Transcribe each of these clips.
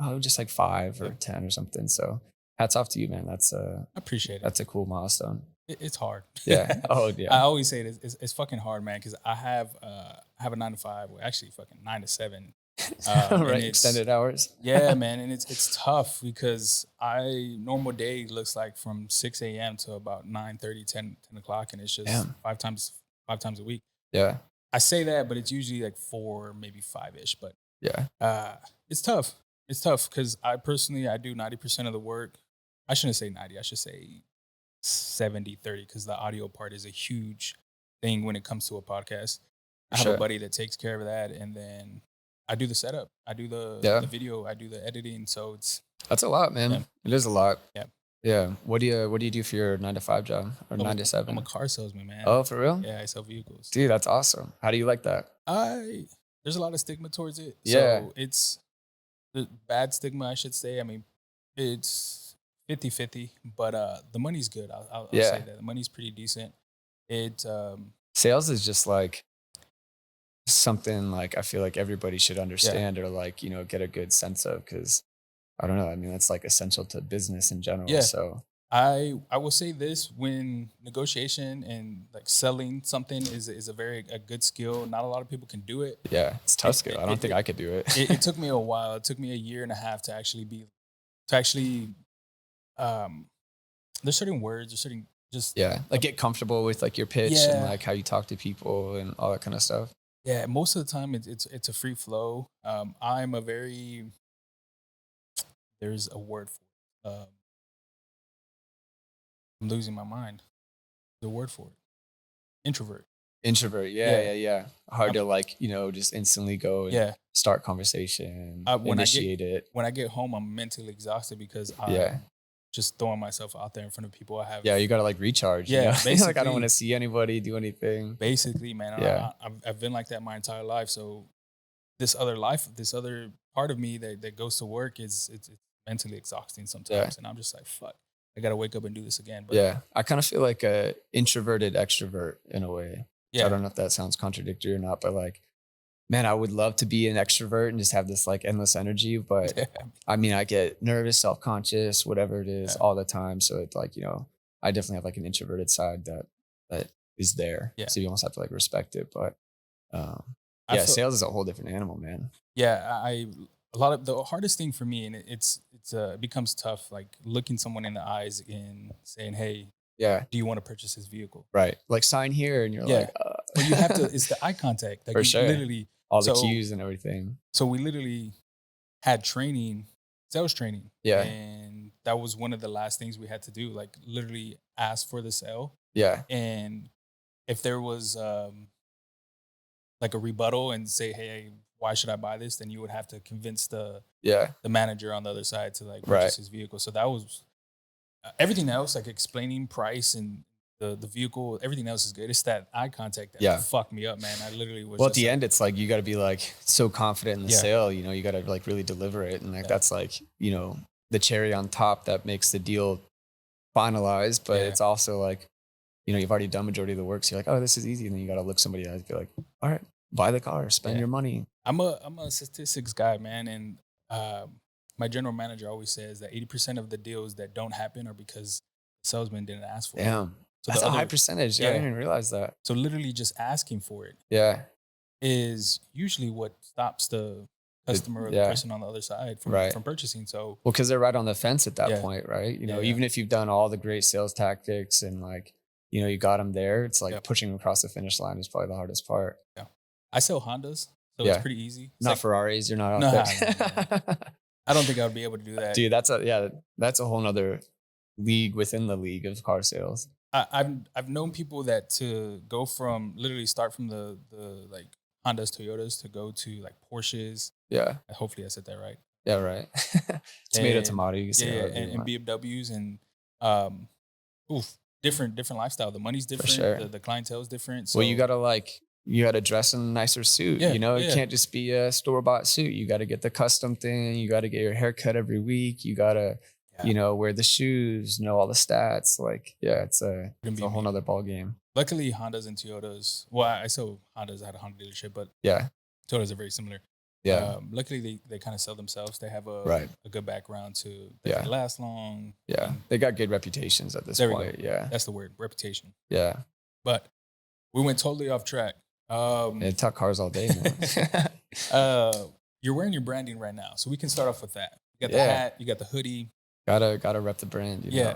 oh, just like 5 or Yeah. 10 or something. So hats off to you, man. I appreciate it. That's a cool milestone. It's hard. Yeah. Oh, I yeah. always say it's fucking hard, man, because I have a 9 to 5, well, actually fucking 9 to 7, and Right. it's Extended hours. yeah, man, and it's tough because I normal day looks like from 6 a.m. to about 9:30, 10 o'clock, and it's just Damn. five times a week. Yeah. I say that, but it's usually like four, maybe five ish. But Yeah. uh, it's tough. It's tough because I personally I do 90% of the work. I shouldn't say 90. I should say 70/30 because the audio part is a huge thing when it comes to a podcast. For I have a sure. buddy that takes care of that, and then I do the setup. I do Yeah. the video. I do the editing. So it's That's a lot, yeah, man. It is a lot. yeah. Yeah. What do you do for your 9 to 5 job or I'm a, nine to I'm a seven? car salesman, man. Oh, for real? Yeah, I sell vehicles. Dude, that's awesome. How do you like that? I There's a lot of stigma towards it, Yeah. so it's the bad stigma, I should say. I mean, it's 50/50, but the money's good. I'll say Yeah. that the money's pretty decent. It Sales is just like something like I feel like everybody should Yeah, understand or like, get a good sense of because I don't know. I mean, that's like essential to business in general. yeah. So I will say this: when negotiation and like selling something is a good skill. Not a lot of people can do it. yeah, it's tough It skill. it I don't it, think it, I could do it. it took me a while. It took me a year and a half to actually um. There's certain words. There's certain just Yeah. Like get comfortable with like your pitch and yeah. like how you talk to people and all that kind of stuff. Yeah, most of the time it's a free flow. I'm a very there's a word for it. I'm losing my mind. The word for it. Introvert. Introvert. Yeah, Yeah. yeah, yeah. Hard I'm, to like, just instantly go and yeah. start conversation, When I get initiate it. home, I'm mentally exhausted because Yeah. I'm just throwing myself out there in front of people. I have Yeah, you gotta like recharge, yeah, Like I don't want basically, to see anybody do anything. man. Yeah. I've been like that my entire life. So this other part of me that goes to work it's mentally exhausting Yeah. sometimes, and I'm just like, fuck, I gotta wake up and do this again. But Yeah. I kind of feel like a introverted extrovert in a way. I yeah, don't know if that sounds contradictory or not, but like, man, I would love to be an extrovert and just have this like endless energy. But yeah, I mean, I get nervous, self-conscious, whatever it is, yeah, all the time. So it's like, I definitely have like an introverted side that is there. yeah. So you almost have to like respect it. But I yeah, feel sales is a whole different animal, man. yeah. I A lot of the hardest thing for me, and it becomes tough, like looking someone in the eyes and saying, "Hey, Yeah. do you want to purchase this vehicle?" Right. Like sign here and you're Yeah, like, but you have to. It's the eye contact. Like for you sure. literally. All the So cues and everything. we literally had training, sales training, Yeah. and that was one of the last things we had to do. Like literally ask for the sale, Yeah. and if there was like a rebuttal and say, "Hey, why should I buy this?" Then you would have to convince Yeah. the manager on the other side to like Right. purchase his vehicle. So that was everything else, like explaining price and the vehicle. Everything else is good. It's that eye contact that Yeah. fucked me up, man. I literally was Well, at just the like, end, it's like you got to be like so confident in the yeah, sale. You got to like really deliver it, and like yeah, that's like the cherry on top that makes the deal finalized. But yeah, it's also like you've already done majority of the work, so you're like, oh, this is easy, and then you got to look somebody else and be like, all right, buy the car, spend yeah. your money. I'm a statistics guy, man, and my general manager always says that 80% of the deals that don't happen are because the salesman didn't ask for it. Damn, So that's the a high other, percentage. Yeah, I yeah. didn't even realize that. So literally just asking for it Yeah, is usually what stops the customer or the yeah, person on the other side right. from purchasing. So Well, because they're right on the fence at that yeah, point, right? yeah, yeah, Even if you've done all the great sales tactics and like, you got them there, it's yeah, like pushing them across the finish line is probably the hardest part. yeah. I sell Hondas, so it's Yeah. pretty easy. It's Not like Ferraris, you're not no, out no. there. I don't think I would be able to do that. Dude, that's a whole nother league within the league of car sales. I've known people that to go from literally start from the like Hondas, Toyotas to go to like Porsches. Yeah. Hopefully I said that right. Yeah, right. Tomato, And tomato. You can yeah, say yeah, whatever you and want. BMWs and um, oof, different lifestyle. The money's For different. sure. The clientele's different. Well, So you gotta dress in a nicer suit. yeah, It yeah, can't just be a store-bought suit. You gotta get the custom thing. You gotta get your hair cut every week. You gotta, yeah. wear the shoes, know all the stats. Like, yeah, Couldn't it's be a whole me. nother ball game. Luckily, Hondas and Toyotas. Well, I sell Hondas. I had a Honda dealership, but Yeah. Toyotas are very similar. Yeah. Luckily, they kind of sell themselves. They have Right. a good background to that they Yeah. last long. Yeah. And They got good reputations at this there we go. point. Yeah. That's the word, reputation. Yeah. But we went totally off track. And talk cars all day, man. uh, you're wearing your branding right now, so we can start off with that. You got the Yeah. hat, you got the hoodie. Gotta rep the brand, you Yeah,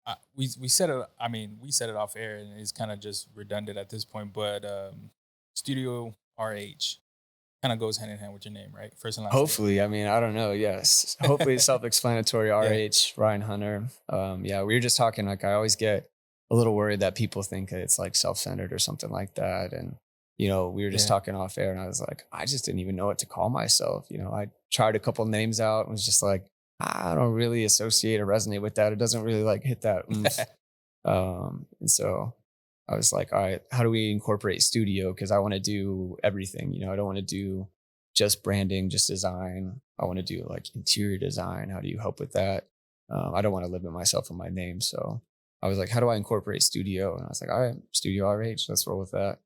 know. we said it. I mean, we said it off air, and it's kind of just redundant at this point. But Studio RH kind of goes hand in hand with your name, right? First and last name. Hopefully, I mean, I don't know. Yes. Hopefully it's self-explanatory. Yeah, RH, Ryan Hunter. Yeah, we were just talking, like I always get a little worried that people think that it's like self-centered or something like that. And, we were just yeah. talking off air and I was like, I just didn't even know what to call myself. I tried a couple names out and was just like, I don't really associate or resonate with that. It doesn't really like hit that oomph. And so I was like, all right, how do we incorporate studio? Because I want to do everything. I don't want to do just branding, just design. I want to do like interior design. How do you help with that? I don't want to limit myself in my name. So I was like, how do I incorporate studio? And I was like, all right, Studio RH, let's roll with that.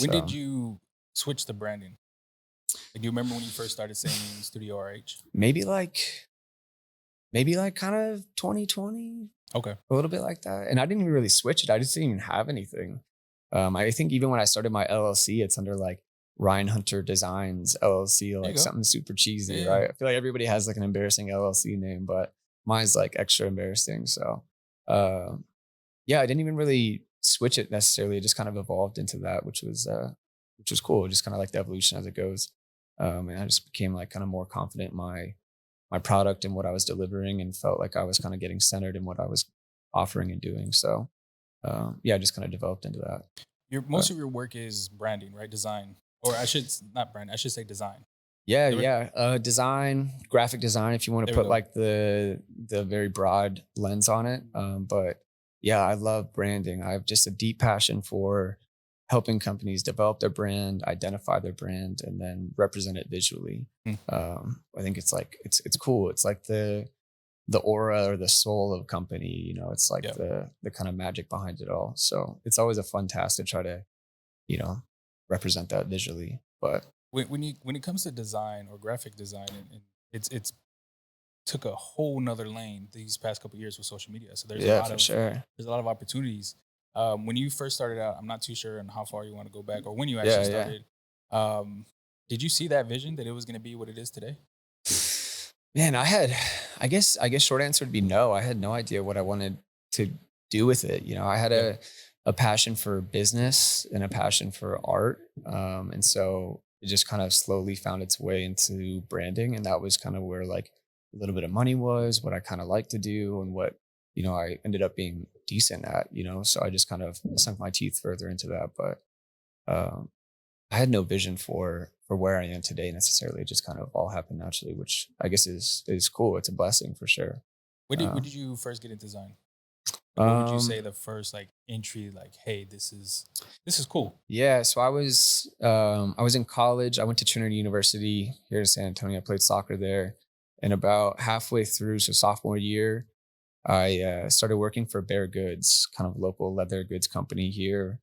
When did So you switch the branding? Like, do you remember when you first started saying Studio RH? maybe like, kind of 2020, Okay. a little bit like that. And I didn't even really switch it. I just didn't even have anything. I think even when I started my LLC, it's under like Ryan Hunter Designs LLC, There you like go. something super cheesy, Yeah. right? I feel like everybody has like an embarrassing LLC name, but mine's like extra embarrassing. So, uh, yeah, I didn't even really switch it necessarily. It just kind of evolved into that, which was cool. Just kind of like the evolution as it goes. And I just became like kind of more confident in my product and what I was delivering, and felt like I was kind of getting centered in what I was offering and doing. So, yeah, I just kind of developed into that. Your But most of your work is branding, right? Design, or not brand. I should say design. yeah, There we, yeah, design, graphic design, if you want to there we put go. like the very broad lens on it. But yeah, I love branding. I have just a deep passion for helping companies develop their brand, identify their brand, and then represent it visually. Hmm. I think it's like it's cool. It's like the aura or the soul of a company. It's like Yeah. the kind of magic behind it all. So it's always a fun task to try to you know represent that visually. But When it comes to design or graphic design, and it's took a whole nother lane these past couple of years with social media. So yeah, for sure. there's a lot of opportunities. When you first started out, I'm not too sure on how far you want to go back or when you actually Yeah, yeah. started. Um, did you see that vision that it was going to be what it is today? Man, I guess short answer would be no. I had no idea what I wanted to do with it. I had Yeah. a passion for business and a passion for art. And so it just kind of slowly found its way into branding. And that was kind of where like a little bit of money was, what I kind of like to do, and what, I ended up being decent at. So I just kind of sunk my teeth further into that. But um I had no vision for where I am today necessarily. It just kind of all happened naturally, which I guess is cool. It's a blessing for sure. When Um, did you first get into design? Like, what would you um, say the first like entry? Like, hey, this is cool. yeah, so I was in college. I went to Trinity University here in San Antonio. I played soccer there, and about halfway through, so sophomore year, I started working for Bear Goods, kind of local leather goods company here.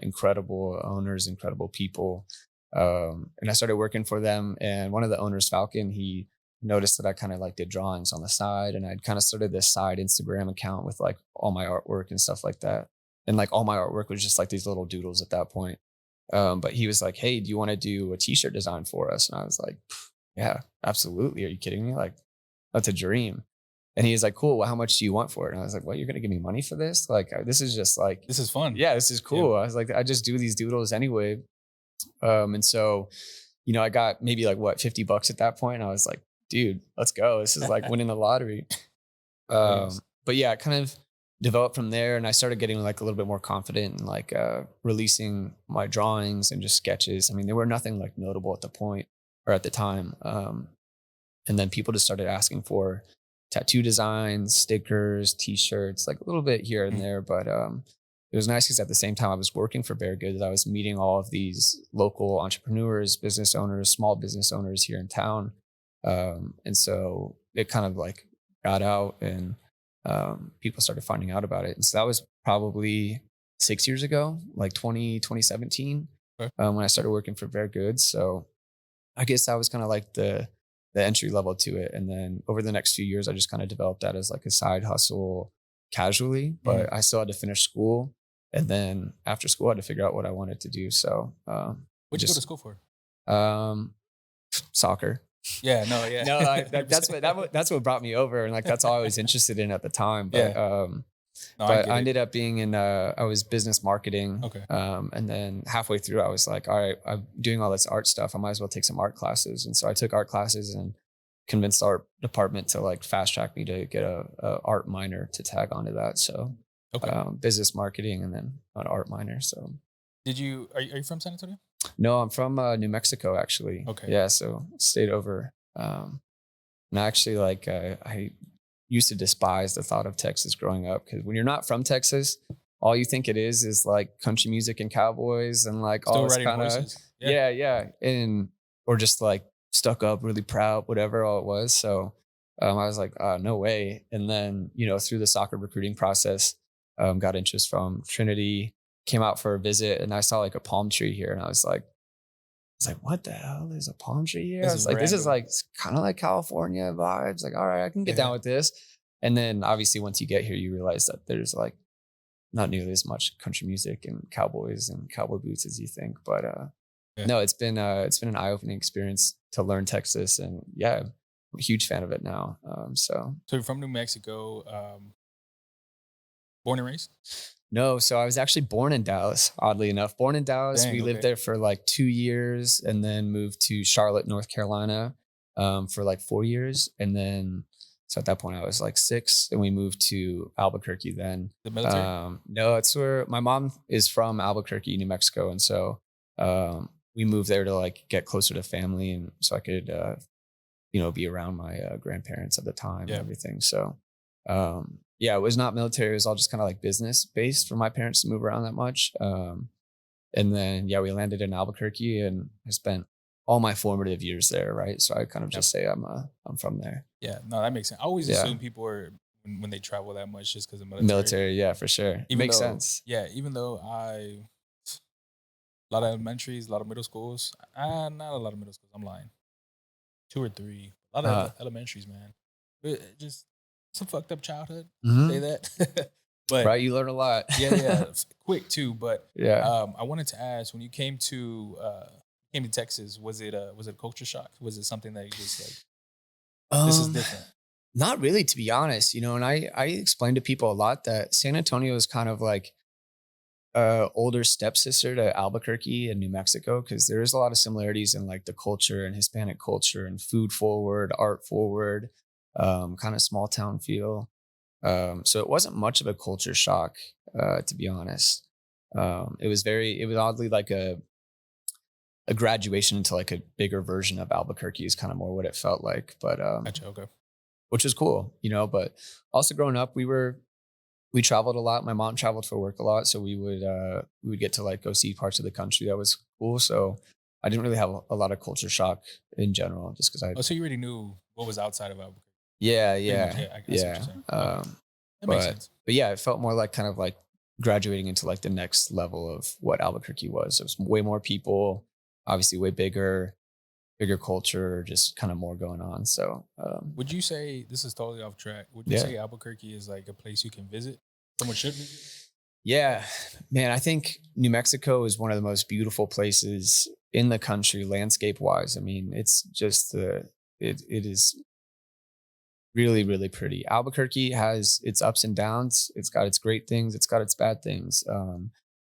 Incredible owners, incredible people. And I started working for them. And one of the owners, Falcon, he noticed that I kind of like did drawings on the side. And I'd kind of started this side Instagram account with like all my artwork and stuff like that. And like all my artwork was just like these little doodles at that point. But he was like, hey, do you want to do a t shirt design for us? And I was like, yeah, absolutely. Are you kidding me? Like, that's a dream. And he was like, cool. Well, how much do you want for it? And I was like, what, you're going to give me money for this? Like, this is just like, This is fun. yeah, this is Yeah. cool. I was like, I just do these doodles anyway. And so, I got maybe like what, $50 at that point. And I was like, dude, let's go. This is like winning the lottery. Nice. But yeah, it kind of developed from there. And I started getting like a little bit more confident in like releasing my drawings and just sketches. I mean, they were nothing like notable at the point or at the time. And then people just started asking for tattoo designs, stickers, t-shirts, like a little bit here and Mm. there. But it was nice because at the same time I was working for Bear Goods, I was meeting all of these local entrepreneurs, business owners, small business owners here in town. And so it kind of like got out, and people started finding out about it. And so that was probably 6 years ago, like 2017, Okay. when I started working for Bear Goods. So I guess that was kind of like the entry level to it. And then over the next few years, I just kind of developed that as like a side hustle casually, Mhm. but I still had to finish school. And then after school, I had to figure out what I wanted to do. So What'd you go to just school for? um, soccer. Yeah, no, yeah, No, hundred percent. that's what brought me over, and like that's all I was interested in at the time. Yeah, no, I But get I it. ended up being in I was business marketing, Okay, and then halfway through, I was like, all right, I'm doing all this art stuff. I might as well take some art classes, and so I took art classes and convinced the art department to like fast track me to get a art minor to tag onto that. So okay. business marketing and then an art minor. So Are you from San Antonio? no, I'm from New Mexico actually. Okay, Yeah, so stayed over. And actually, like, I used to despise the thought of Texas growing up because when you're not from Texas, all you think it is like country music and cowboys and like all still this riding kind of, horses. Yeah, yeah, yeah, and or just like stuck up, really proud, whatever all it was. So I was like, no way. And then through the soccer recruiting process, got interest from Trinity, came out for a visit, and I saw like a palm tree here, and I was like. It's like, what the hell? There's a palm tree here. I this is was like, this is random. like kind of like California vibes. Like, all right, I can get Yeah, down with this. And then obviously once you get here, you realize that there's like not nearly as much country music and cowboys and cowboy boots as you think. But yeah. no, it's been an eye-opening experience to learn Texas. And yeah, I'm a huge fan of it now. So So you're from New Mexico, born and raised. no, so I was actually born in Dallas, oddly enough. Born in Dallas. Dang. We lived Okay. there for like 2 years and then moved to Charlotte, North Carolina for like 4 years. And then, so at that point, I was like six and we moved to Albuquerque then. The military. No, it's where my mom is from Albuquerque, New Mexico. And so we moved there to like get closer to family and so I could, be around my grandparents at the time and Yeah. everything. So, yeah, it was not military. It was all just kind of like business based for my parents to move around that much. And then, yeah, we landed in Albuquerque and I spent all my formative years there. Right. So I kind of Yep. just say I'm from there. Yeah. No, that makes sense. I always Yeah. assume people are when they travel that much just because of military. Military. Yeah, for sure. Even Makes though, sense. yeah, even though a lot of elementaries, a lot of middle schools. Not a lot of middle schools. I'm lying. Two or three. A lot of Uh, elementaries, man. But just some fucked up childhood. Say mhm. that. But Right. You learn a lot. yeah, yeah, quick too. But Yeah. I wanted to ask, when you came to Texas, was it a culture shock? Was it something that you just like, this is Um, different? Not really, to be honest, and I explain to people a lot that San Antonio is kind of like older stepsister to Albuquerque and New Mexico because there is a lot of similarities in like the culture and Hispanic culture and food forward, art forward, kind of small town feel. So it wasn't much of a culture shock, to be honest. It was oddly like a graduation into like a bigger version of Albuquerque is kind of more what it felt like, but Gotcha. Okay. which was cool, But also growing up, we traveled a lot. My mom traveled for work a lot, so we would get to like go see parts of the country that was cool. So I didn't really have a lot of culture shock in general, just because I Oh, so you already knew what was outside of Albuquerque. yeah Pretty much. yeah Yeah. I see what you're yeah. saying. Okay. That makes But sense. yeah, it felt more like kind of like graduating into like the next level of what Albuquerque was. It was way more people, obviously way bigger culture, just kind of more going on. So Would you say, this is totally off track? Would you yeah. say Albuquerque is like a place you can visit? Someone should visit? Yeah, man, I think New Mexico is one of the most beautiful places in the country, landscape wise. I mean, it's just it is really, really pretty. Albuquerque has its ups and downs. It's got its great things. It's got its bad things.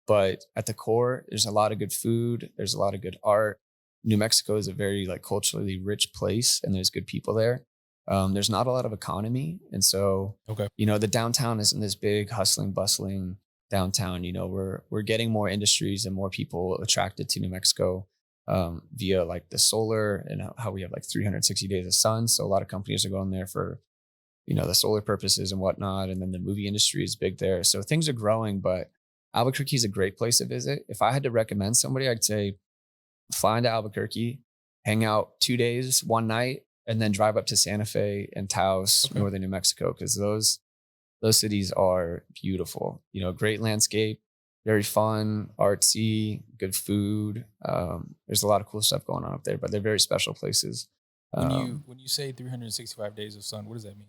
But at the core, there's a lot of good food. There's a lot of good art. New Mexico is a very like culturally rich place, and there's good people there. There's not a lot of economy, and so Okay. the downtown isn't this big hustling, bustling downtown. We're getting more industries and more people attracted to New Mexico via like the solar and how we have like 360 days of sun. So a lot of companies are going there for the solar purposes and whatnot. And then the movie industry is big there. So things are growing, but Albuquerque is a great place to visit. If I had to recommend somebody, I'd say fly into Albuquerque, hang out 2 days, one night, and then drive up to Santa Fe and Taos, Okay. northern New Mexico, because those cities are beautiful. Great landscape, very fun, artsy, good food. There's a lot of cool stuff going on up there, but they're very special places. When you say 365 days of sun, what does that mean?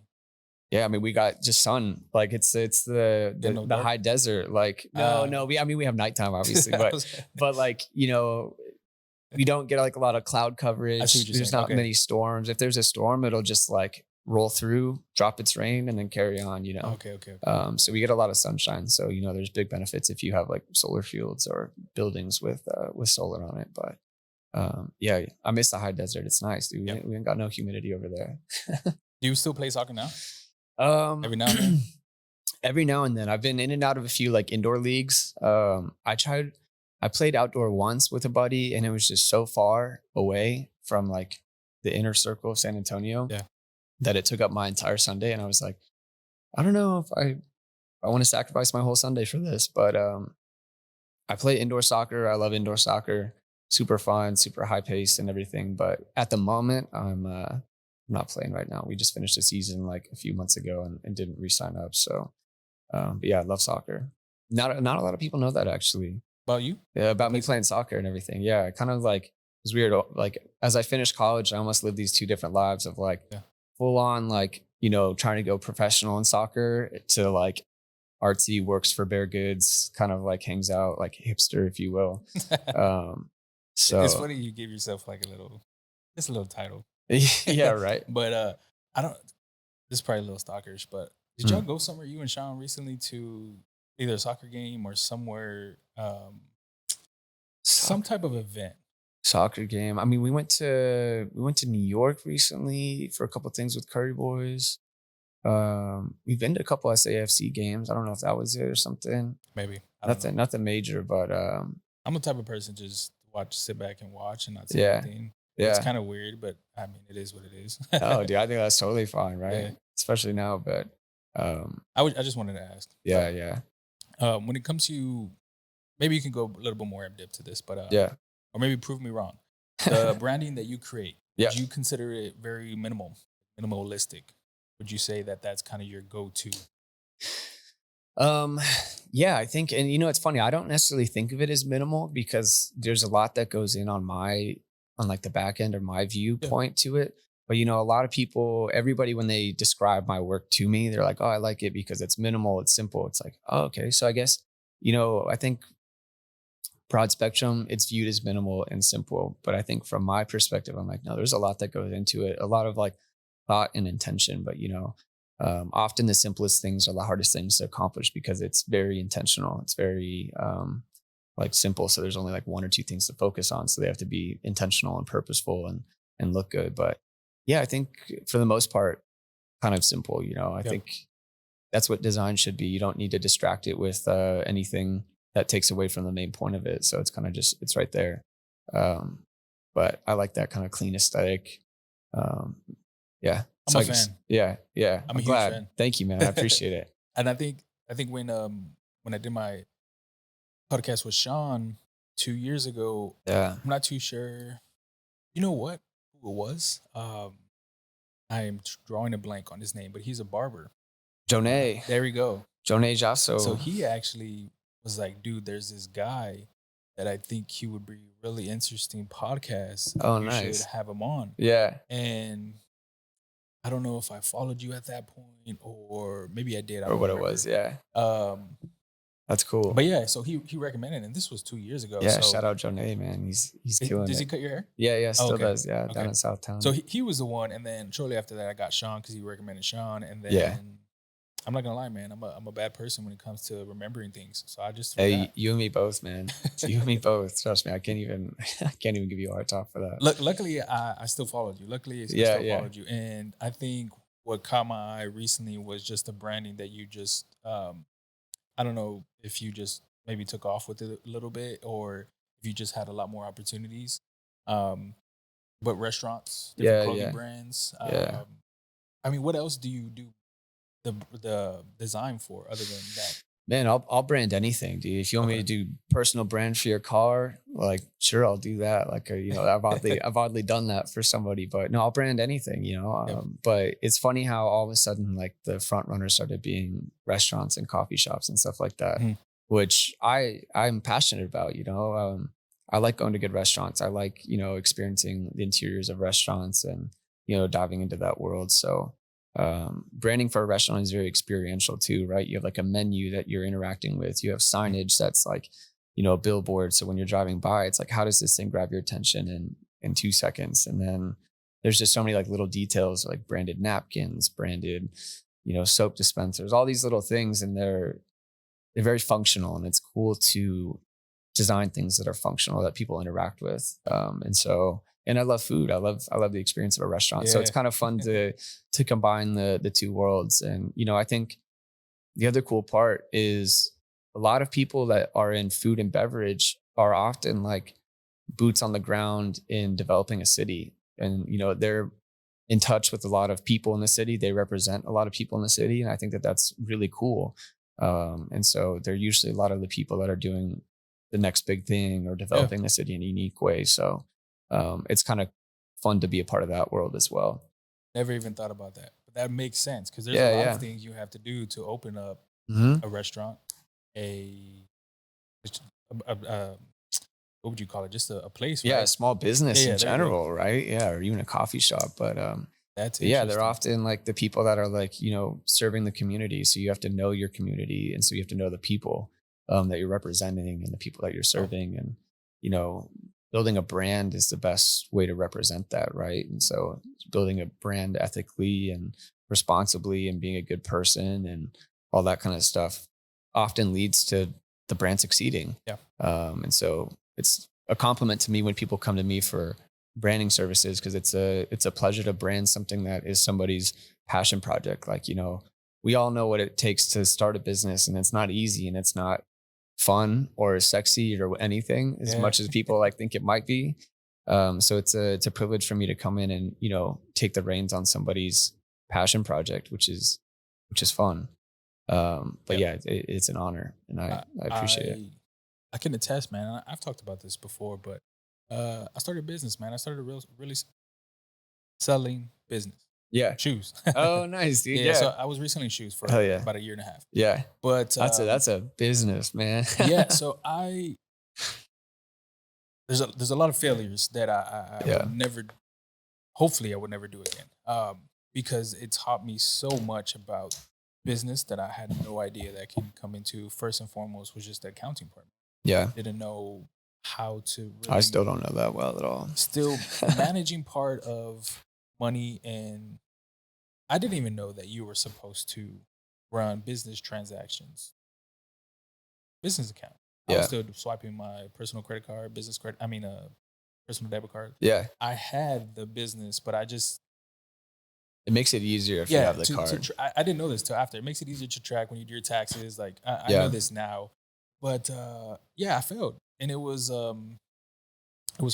Yeah, I mean, we got just sun. Like it's the Yeah, the no the dark. high desert. Like no, we I mean we have nighttime obviously, I but was- like we don't get like a lot of cloud I see what coverage. you're There's saying. not Okay. many storms. If there's a storm, it'll just like roll through, drop its rain, and then carry on. Okay. Okay. Okay. So we get a lot of sunshine. So there's big benefits if you have like solar fields or buildings with solar on it. But yeah, I miss the high desert. It's nice, dude. Yep. We ain't got no humidity over there. Do you still play soccer now? Um, Every now and then. every now and then, I've been in and out of a few like indoor leagues. I played outdoor once with a buddy, and it was just so far away from like the inner circle of San Antonio Yeah. that it took up my entire Sunday. And I was like, I don't know if I want to sacrifice my whole Sunday for this, but I play indoor soccer. I love indoor soccer. Super fun, super high pace and everything. But at the moment, I'm not playing right now. We just finished a season like a few months ago and didn't re-sign up. So, but yeah, I love soccer. Not a lot of people know that actually. About you? Yeah, about me Plays- playing soccer and everything. Yeah, kind of like it was weird. Like as I finished college, I almost lived these two different lives of like Yeah. full on like trying to go professional in soccer to like artsy, works for bare goods, kind of like hangs out like hipster, if you will. So it's funny you give yourself like it's a little title. yeah, right. But I don't. This is probably a little stalkerish, but did y'all go somewhere, you and Sean, recently to either a soccer game or somewhere, some type of event? Soccer game. I mean, we went to New York recently for a couple of things with Curry Boys. We've been to a couple SAFC games. I don't know if that was it or something. Maybe. I don't know. Nothing major, but I'm the type of person just sit back and watch and not say yeah, anything. It's yeah. kind of weird, but I mean, it is what it is. Oh, dude, I think that's totally fine, right? Yeah. Especially now, but I just wanted to ask. yeah, yeah, When it comes to, maybe you can go a little bit more in depth to this, but yeah. or maybe prove me wrong. The branding that you create, Yeah. would you consider it very minimalistic? Would you say that that's kind of your go-to? Yeah, I think, and it's funny. I don't necessarily think of it as minimal because there's a lot that goes in on like the back end or my viewpoint to it. But a lot of people, everybody, when they describe my work to me, they're like, "Oh, I like it because it's minimal, it's simple." It's like, "Oh, okay." So I guess, I think broad spectrum, it's viewed as minimal and simple. But I think from my perspective, I'm like, no, there's a lot that goes into it, a lot of like thought and intention. But often the simplest things are the hardest things to accomplish because it's very intentional. It's very like simple. So there's only like one or two things to focus on. So they have to be intentional and purposeful and look good. But yeah, I think for the most part, kind of simple. I think that's what design should be. You don't need to distract it with anything that takes away from the main point of it. So it's kind of just, it's right there. But I like that kind of clean aesthetic. Yeah. I'm a fan. Yeah. Yeah. I'm a huge glad. fan. Thank you, man. I appreciate it. And I think when I did my podcast with Sean 2 years ago, Yeah. I'm not too sure. You know what? Who it was? I am drawing a blank on his name, but he's a barber. Jonay. There we go. Jonay Jasso. So he actually was like, dude, there's this guy that I think he would be a really interesting podcast. Oh, you nice. should have him on. Yeah. And I don't know if I followed you at that point or maybe I did. I Or don't what remember. it was. Yeah. That's cool. But yeah, so he recommended, and this was 2 years ago. Yeah. So Shout out Jonay, man. He's killing does it. he cut your hair? Yeah. Yeah. Still Okay. does. Yeah. Down Okay. in Southtown. So he was the one, and then shortly after that, I got Sean because he recommended Sean, and then Yeah. I'm not gonna lie, man, I'm a bad person when it comes to remembering things. So I just Hey, forgot. you and me both, man. You and me both. Trust me, I can't even give you a hard talk for that. Luckily, I still followed you. Luckily, I Yeah, still yeah. followed you, and I think what caught my eye recently was just the branding that you just. I don't know if you just maybe took off with it a little bit, or if you just had a lot more opportunities. But restaurants, different Yeah, clothing yeah. brands. Yeah. I mean, what else do you do the design for other than that? Man, I'll brand anything, dude. If you want me to do personal brand for your car, like sure, I'll do that. Like I've oddly done that for somebody, but no, I'll brand anything. But it's funny how all of a sudden like the front runners started being restaurants and coffee shops and stuff like that. Mhm. which I'm passionate about. I like going to good restaurants. I like experiencing the interiors of restaurants and diving into that world. So branding for a restaurant is very experiential too, right? You have like a menu that you're interacting with. You have signage that's like a billboard. So when you're driving by, it's like, how does this thing grab your attention in 2 seconds? And then there's just so many like little details, like branded napkins, branded soap dispensers, all these little things, and they're very functional, and it's cool to design things that are functional that people interact with. And I love food. I love the experience of a restaurant. So it's Yeah. kind of fun to combine the two worlds. And I think the other cool part is a lot of people that are in food and beverage are often like boots on the ground in developing a city. And they're in touch with a lot of people in the city. They represent a lot of people in the city, and I think that that's really cool. And so they're usually a lot of the people that are doing the next big thing or Yeah. developing the city in a unique way. So it's kind of fun to be a part of that world as well. Never even thought about that. But that makes sense because there's a Yeah, lot of yeah. things you have to do to open up Hmm. a restaurant, a, just what would you call it? Just a place, Yeah, a right? small Yeah, business in yeah, there you go. general, right? Yeah, or even a coffee shop. That's But yeah, they're interesting. often like the people that are like, serving the community. So you have to know your community. And so you have to know the people that you're representing and the people that you're Oh, serving. And, you know, building a brand is the best way to represent that. Right. And so building a brand ethically and responsibly and being a good person and all that kind of stuff often leads to the brand succeeding. yeah. And so it's a compliment to me when people come to me for branding services because it's a pleasure to brand something that is somebody's passion project. Like, we all know what it takes to start a business, and it's not easy, and it's not fun or sexy or anything as Yeah. much as people like think it might be. So it's a privilege for me to come in and take the reins on somebody's passion project, which is fun. But Yeah. yeah, it's an honor, and I I I appreciate it. I I can attest, man. I've talked about this before, but I started a business, man. I started a really selling business, Yeah. shoes. Oh, nice, dude. Yeah, so Yeah. I was reselling shoes for Hell yeah. about a year and a half. Yeah. But That's a business, man. yeah, so I there's a lot of failures that I would Yeah. never, hopefully I would never do again. Because it taught me so much about business that I had no idea that can come into. First and foremost was just the accounting part. Yeah. Didn't know how to I really still don't know that well at all. still managing part of money, and I didn't even know that you were supposed to run business transactions, business account. I was Yeah. still swiping my personal credit card, business credit. I mean, personal debit card. Yeah. I had the business, but I just It makes it easier if you yeah have the to card. I didn't know this till after. It makes it easier to track when you do your taxes. Like I know Yeah. this now, but yeah, I failed, and it was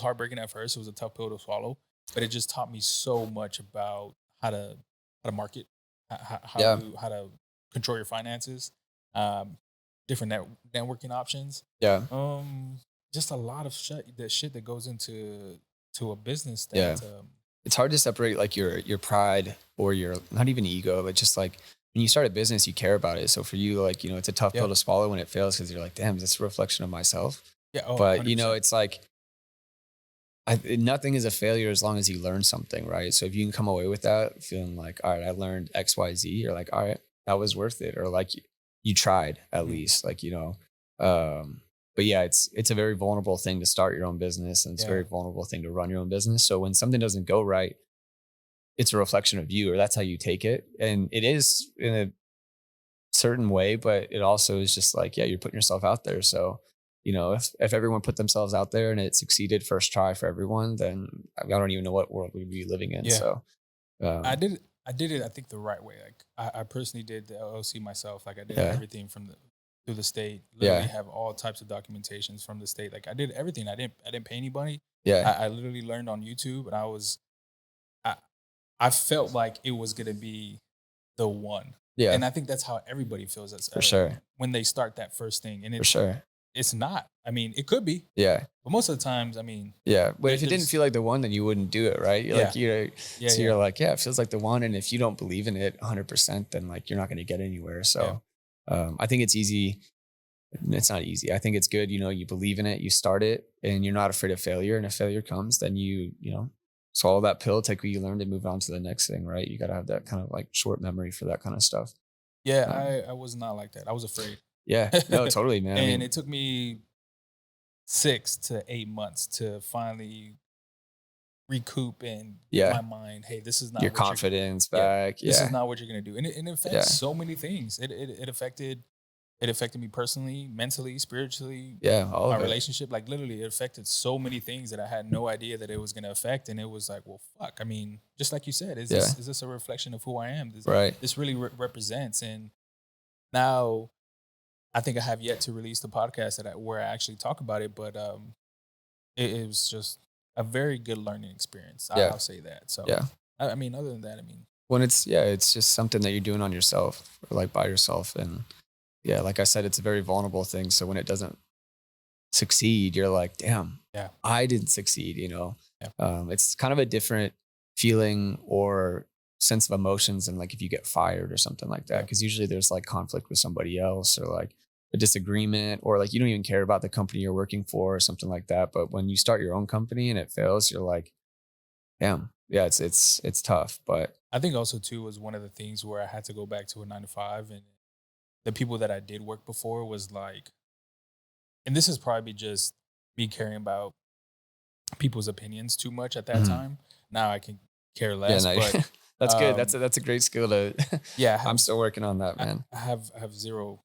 heartbreaking at first. It was a tough pill to swallow, but it just taught me so much about how to market, Yeah. how to control your finances, um, different networking options, Yeah. um, just a lot of shit that goes into a business Yeah. that It's hard to separate like your pride or your not even ego, but just like when you start a business, you care about it. So for you, like, it's a tough yeah pill to swallow when it fails because you're like, damn, is this a reflection of myself? yeah oh But 100%. it's like nothing is a failure as long as you learn something, right? So if you can come away with that feeling like, all right, I learned X, Y, Z, you're like, all right, that was worth it, or like you tried at Mhm. least, like Um, but yeah, it's a very vulnerable thing to start your own business, and it's a Yeah very vulnerable thing to run your own business. So when something doesn't go right, it's a reflection of you, or that's how you take it, and it is in a certain way, but it also is just like, yeah, you're putting yourself out there. So, if everyone put themselves out there and it succeeded first try for everyone, then I don't even know what world we'd be living in. yeah. So, I um, did it. I did it. I think the right way. Like I personally did the LLC myself. Like I did yeah, everything from the through the state. Literally yeah, have all types of documentations from the state. Like I did everything. I didn't pay anybody. yeah, I literally learned on YouTube, and I I felt like it was gonna be the one. yeah, And I think that's how everybody feels as, for sure, when they start that first thing. And for sure. it's not. I mean, it could be, Yeah, but most of the times, I mean, yeah. But if it didn't there's feel like the one, then you wouldn't do it, right? You're like, yeah, yeah, so yeah, you're like, yeah, it feels like the one. And if you don't believe in it 100%, then like you're not going to get anywhere. yeah, So, I think it's easy It's not easy. I think it's good, you believe in it, you start it, and you're not afraid of failure. And if failure comes, then you swallow that pill, take what you learned, and move on to the next thing, right? You got to have that kind of like short memory for that kind of stuff. Yeah, Um, I was not like that. I was afraid. yeah, no, totally, man. I And mean, it took me 6 to 8 months to finally recoup and get my yeah, mind, hey, this is your not what you're confidence yeah, back. this is Yeah, not what you're gonna do. And it affects yeah, so many things. It affected me personally, mentally, spiritually, yeah, all my of it. relationship. Like literally it affected so many things that I had no idea that it was gonna affect. And it was like, well, fuck. I mean, just like you said, is Yeah, this a reflection of who I am? This right. this really represents. And now I think I have yet to release the podcast where I actually talk about it, but it was just a very good learning experience. Yeah, I'll say that. So, yeah. I mean, other than that, I mean, When it's just something that you're doing on yourself or like by yourself. And yeah, like I said, it's a very vulnerable thing. So when it doesn't succeed, you're like, damn, yeah, I didn't succeed. yeah, It's kind of a different feeling or sense of emotions than like if you get fired or something like that. yeah, Cause usually there's like conflict with somebody else or like a disagreement or like you don't even care about the company you're working for or something like that. But when you start your own company and it fails, you're like, damn, yeah, it's tough. But I think also too was one of the things where I had to go back to a 9 to 5, and the people that I did work before was like, and this is probably just me caring about people's opinions too much at that mhm. time. Now I can care Yeah, less, no, but that's good. um, That's a great skill to yeah, I'm still working on that, I, man. I have zero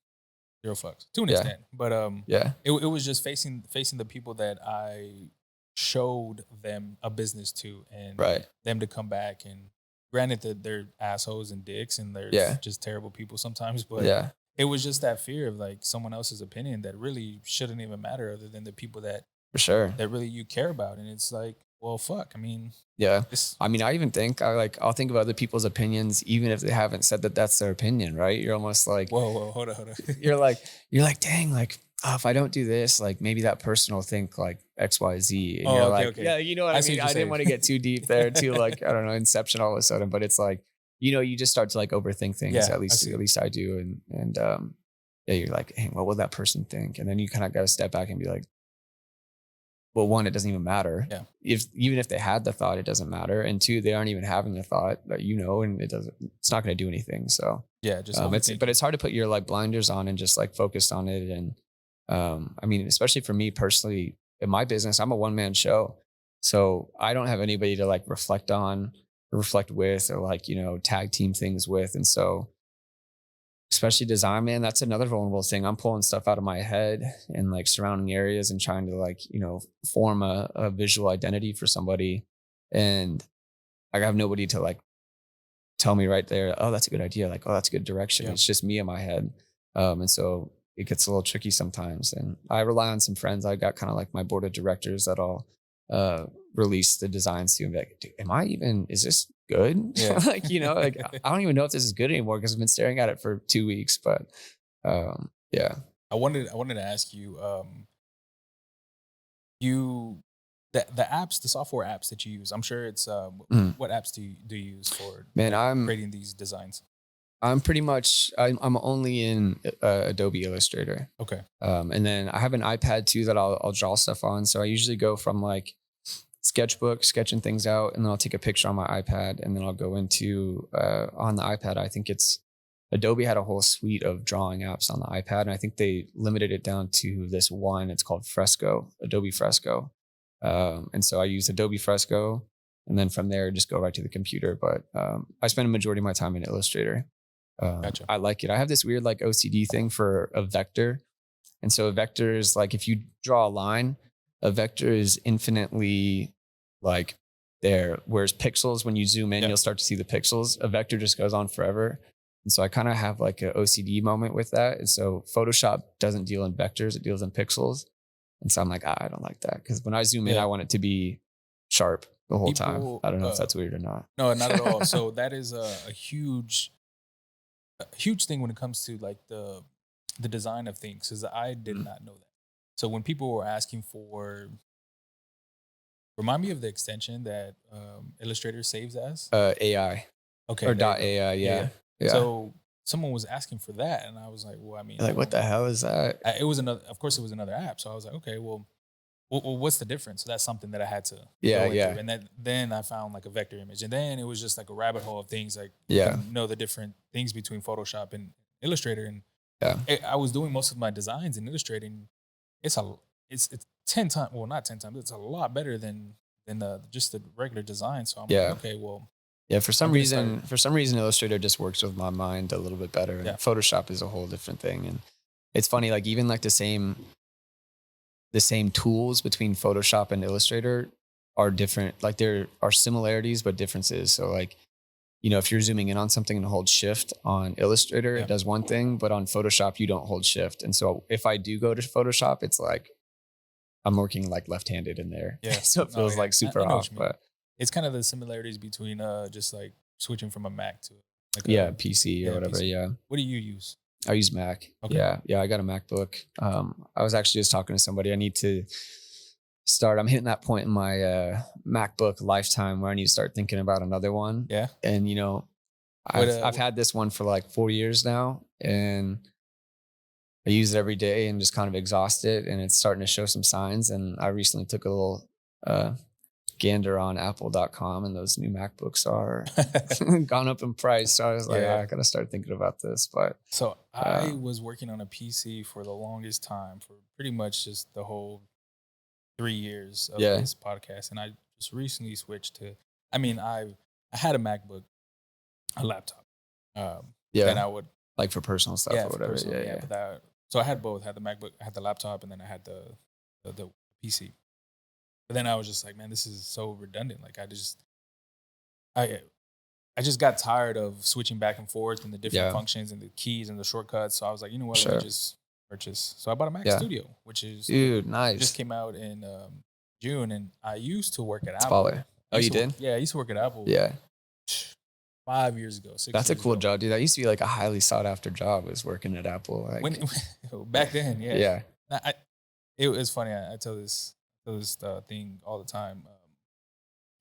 fucks to an Yeah. extent, but Yeah. it was just facing the people that I showed them a business to, and Right. them to come back. And granted that they're assholes and dicks and they're Yeah. just terrible people sometimes, but Yeah. it was just that fear of like someone else's opinion that really shouldn't even matter, other than the people For sure. that really you care about. And it's like, well, fuck. I mean, Yeah. this. I mean, I even think I'll think of other people's opinions even if they haven't said that that's their opinion, right? You're almost like Whoa, hold on, hold on. you're like you're like, dang, like, oh, if I don't do this, like maybe that person will think like XYZ. And Oh, you're okay, like, okay. yeah, you know what I I see mean? what you're I didn't saying. want to get too deep there, too, like, I don't know, inception all of a sudden. But it's like, you just start to like overthink things. Yeah, At I least see. at least I do. And yeah, you're like, hey, what will that person think? And then you kind of gotta step back and be like, well, one, it doesn't even matter. Yeah, If even if they had the thought, it doesn't matter. And two, they aren't even having the thought that and it's not going to do anything. So yeah. Just but overthinking. it's hard to put your like blinders on and just like focused on it. And I mean, especially for me personally, in my business, I'm a one man show, so I don't have anybody to like reflect on, or reflect with, or like tag team things with. And so especially design, man, that's another vulnerable thing. I'm pulling stuff out of my head and like surrounding areas and trying to like, form a visual identity for somebody. And I have nobody to like tell me right there, oh, that's a good idea. Like, oh, that's a good direction. Yeah, It's just me in my head. And so it gets a little tricky sometimes. And I rely on some friends. I got kind of like my board of directors that I'll uh, release the designs to and be like, dude, is this good? yeah. Like, like I don't even know if this is good anymore because I've been staring at it for 2 weeks. But yeah. I wanted to ask you, you the apps, the software apps that you use. I'm sure it's Mm. what apps do you use for Man, like creating these designs? I'm pretty much I'm only in Adobe Illustrator. Okay, And then I have an iPad too that I'll draw stuff on. So I usually go from like sketchbook, sketching things out, and then I'll take a picture on my iPad, and then I'll go into on the iPad. I think it's Adobe had a whole suite of drawing apps on the iPad, and I think they limited it down to this one. It's called Fresco, Adobe Fresco. And so I use Adobe Fresco, and then from there just go right to the computer. But I spend a majority of my time in Illustrator. gotcha. I like it. I have this weird like OCD thing for a vector. And so a vector is like if you draw a line, a vector is infinitely like there. Whereas pixels, when you zoom in, Yeah, you'll start to see the pixels. A vector just goes on forever. And so I kind of have like an OCD moment with that. And so Photoshop doesn't deal in vectors, it deals in pixels. And so I'm like, I don't like that. Because when I zoom in, yeah. I want it to be sharp the whole time. People, I don't know if that's weird or not. no, not at all. So that is a huge thing when it comes to like the design of things, because I did Mm. not know that. So when people were asking for, remind me of the extension that Illustrator saves as. AI Okay, or there you dot go. AI. Yeah, Yeah. yeah. Yeah. So someone was asking for that, and I was like, well, I mean, You're I like, what don't. the hell is that? It was another. Of course, it was another app. So I was like, okay, well, what's the difference? So that's something that I had to Yeah, go into, yeah, and then I found like a vector image, and then it was just like a rabbit hole of things like you yeah, can know the different things between Photoshop and Illustrator, and yeah. I was doing most of my designs in Illustrating. It's a it's 10 times, well, not 10 times. It's a lot better than the just the regular design. So I'm like, Yeah. okay, well, Yeah, I'm gonna start. for some reason, Illustrator just works with my mind a little bit better, and Yeah, Photoshop is a whole different thing. And it's funny, like even like the same tools between Photoshop and Illustrator are different. Like there are similarities but differences. So like, you know, if you're zooming in on something and hold shift on Illustrator, it yeah, does one thing, but on Photoshop you don't hold shift. And so if I do go to Photoshop, it's like I'm working like left-handed in there. yeah. So it No, feels yeah, like super I know what off. you mean. But It's kind of the similarities between just like switching from a Mac to like yeah, a PC or yeah whatever. PC. Yeah. What do you use? I use Mac. Okay. Yeah. Yeah. I got a MacBook. I was actually just talking to somebody. I need to start. I'm hitting that point in my MacBook lifetime where I need to start thinking about another one. Yeah. And, you know, What I've had this one for like 4 years now, and I use it every day and just kind of exhaust it. And it's starting to show some signs. And I recently took a little uh, gander on apple.com, and those new MacBooks are gone up in price. So I was like, yeah. I got to start thinking about this. But So I uh, was working on a PC for the longest time, for pretty much just the whole 3 years of yeah, this podcast, and I just recently switched to. I mean, I had a MacBook, a laptop, that yeah, I would, like for personal stuff yeah, or for whatever. personal, Yeah, yeah. yeah, But that, so I had both. I had the MacBook, I had the laptop, and then I had the PC. But then I was just like, man, this is so redundant. Like I I just got tired of switching back and forth and the different yeah, functions and the keys and the shortcuts. So I was like, you know what? Let me sure. just purchase. So I bought a Mac Yeah. Studio, which is Dude, just nice. came out in June. And I used to work at It's Apple. baller. Oh, you did? I used to work at Apple Yeah. 5 years ago, six That's a years cool ago. job, dude. That used to be like a highly sought after job, was working at Apple. When Like, back then, yeah. yeah. It was funny. I tell this thing all the time.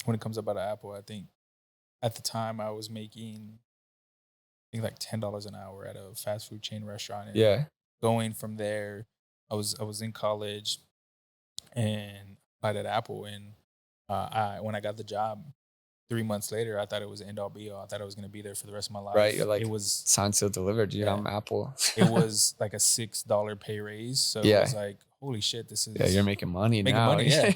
When it comes about Apple, I think at the time I was making, I think, like $10 an hour at a fast food chain restaurant, and Yeah. going from there, I was in college and applied at Apple, and I when I got the job 3 months later, I thought it was end all be all. I thought I was going to be there for the rest of my Right. You're life. It like, was signed, sealed, delivered, dude. yeah, I'm Apple. it was like a $6 pay raise, so it Yeah. was like, holy shit, this Yeah. You're is making money making now. money. Yeah,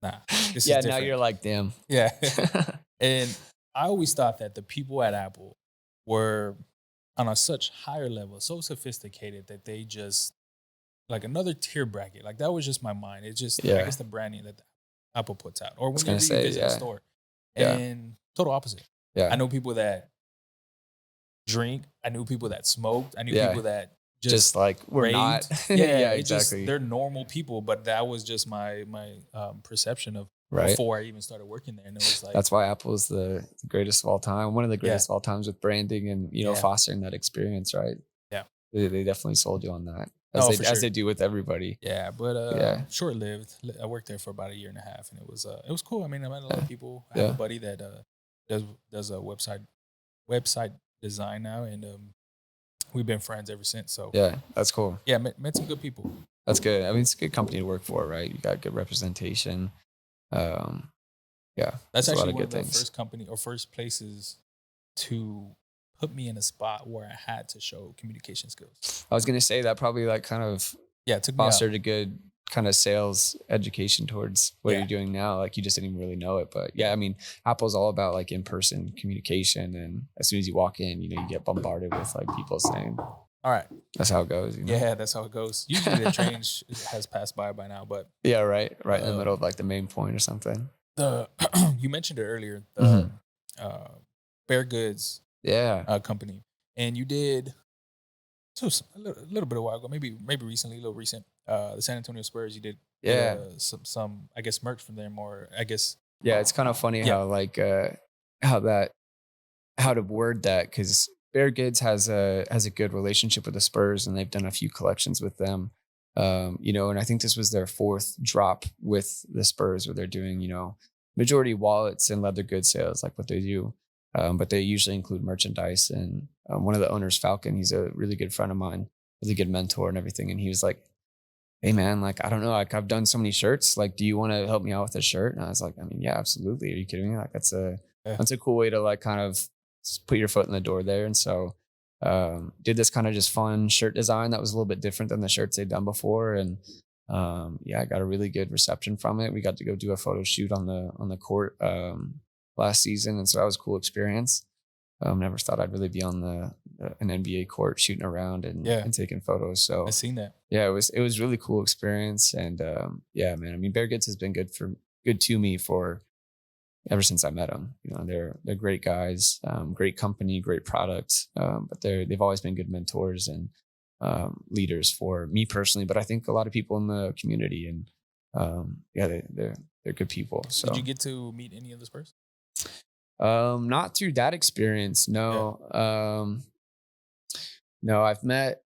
nah, this is Yeah. Now different. you're like, damn. Yeah, and I always thought that the people at Apple were on a such higher level, so sophisticated that they just like another tier bracket. Like that was just my mind. It's just, I Yeah. guess, the branding that Apple puts out, or I was going whenever to you say, visit a yeah. store. Yeah. And total opposite. I Yeah. know people that drink. I knew people that smoked. I knew Yeah. people that Just just like, we're not. raved. Yeah, Yeah, it just, exactly. they're normal people. But that was just my perception of Right. before I even started working there. And it was like, That's why Apple is the greatest of all time. One of the yeah, greatest of all times with branding and, you know, yeah, fostering that experience, right? yeah. They definitely sold you on that, No, for as sure. they do with everybody. Yeah, but Yeah. short lived. I worked there for about a year and a half, and it was cool. I mean, I met a lot Yeah. of people. I have a Yeah. buddy that does a website design now, and we've been friends ever since. So Yeah. That's cool. yeah, met some good people. That's good. I mean, it's a good company to work for, right? You got good representation. Um, yeah, That's it's a lot actually of one good of the things. first company or first places to put me in a spot where I had to show communication skills. I was gonna say that probably like kind of Yeah, it took me out. fostered a good kind of sales education towards what Yeah, you're doing now. Like you just didn't even really know it, but yeah, I mean, Apple's all about like in-person communication, and as soon as you walk in, you know, you get bombarded with like people saying, all right. "That's how it goes," you know? Yeah, that's how it goes. Usually the train has passed by now, but Yeah, right, right in the middle of um, like the main point or something. the you mentioned it earlier, the Hmm. uh, Bear Goods Yeah, company, and you did a little bit a while ago, maybe recently, a little recent. The San Antonio Spurs, you did get yeah, some I guess merch from them, or I guess yeah. It's kind of funny yeah, how like how that how to word that, because Bear Goods has a good relationship with the Spurs, and they've done a few collections with them. You know, and I think this was their fourth drop with the Spurs, where they're doing, you know, majority wallets and leather goods sales, like what they do. but they usually include merchandise. And one of the owners, Falcon, he's a really good friend of mine, really good mentor and everything. And he was like, "Hey man, like I don't know, like I've done so many shirts. Like, do you want to help me out with a shirt?" And I was like, "I mean, yeah, absolutely. Are you kidding me? Like Yeah. that's a cool way to like kind of put your foot in the door there." And so did this kind of just fun shirt design that was a little bit different than the shirts they'd done before. And yeah, I got a really good reception from it. We got to go do a photo shoot on the court last season, and so that was a cool experience. Never thought I'd really be on the an NBA court shooting around Yeah. and taking photos. I So seen that. yeah, it was really cool experience. And yeah, man, I mean, Bear Goods has been good to me for ever since I met them. You know, they're great guys, great company, great product, but they've always been good mentors and leaders for me personally. But I think a lot of people in the community, and yeah, they're good people. Did you So get to meet any of the Spurs? not through that experience, Yeah. no. No, I've met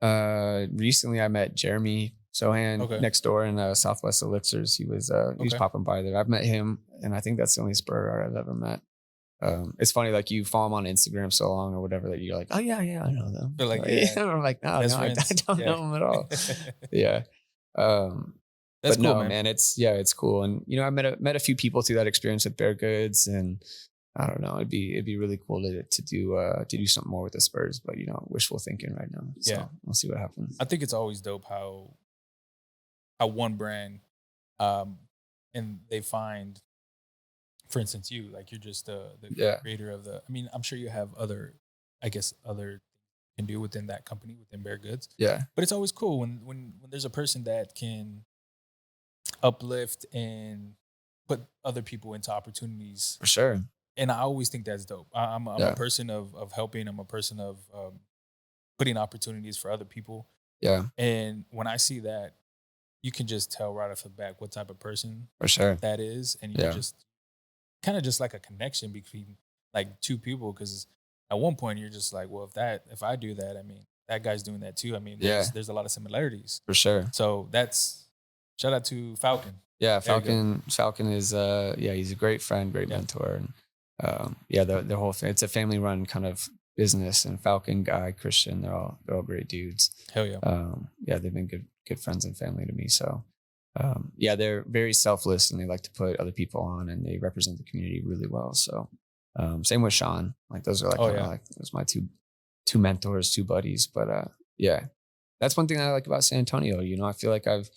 recently. I met Jeremy Sohan Okay. next door in Southwest Elixirs. He was Okay. popping by there. I've met him, and I think that's the only Spur I've ever met. It's funny, like you follow him on Instagram so long or whatever that you're like, oh yeah, yeah, I know them. They're like, Like, yeah, I'm like, no, no, best I friends. don't Yeah. know him at all. Yeah. Um, That's but cool, no, man. man, it's cool. And you know, I met a few people through that experience with Bear Goods, and I don't know, it'd be really cool to do something more with the Spurs, but you know, wishful thinking right now. Yeah. So we'll see what happens. I think it's always dope how one brand um and they find, for instance, you, like you're just the Yeah, creator of the, I mean, I'm sure you have other, I guess, other can do within that company, within Bear Goods. yeah, But it's always cool when there's a person that can uplift and put other people into opportunities. for sure. And I always think that's dope. I'm a Yeah, person of helping. I'm a person of putting opportunities for other people. yeah, And when I see that, you can just tell right off the bat what type of person for sure. that is, and you Yeah, just kind of just like a connection between like two people. Because at one point you're just like, well, if I do that, I mean, that guy's doing that too. I mean, yeah, there's a lot of similarities. for sure. So that's shout out to Falcon. Yeah, There you go. Falcon is yeah, he's a great friend, great Yeah. mentor. And yeah, the whole thing, it's a family run kind of business. And Falcon, Guy, Christian, they're all great dudes. Hell yeah. Yeah, they've been good friends and family to me. So yeah, they're very selfless, and they like to put other people on, and they represent the community really well. So same with Sean. Like those are like Oh kind of yeah. like those my two mentors, two buddies. But yeah, that's one thing I like about San Antonio. You know, I feel like I've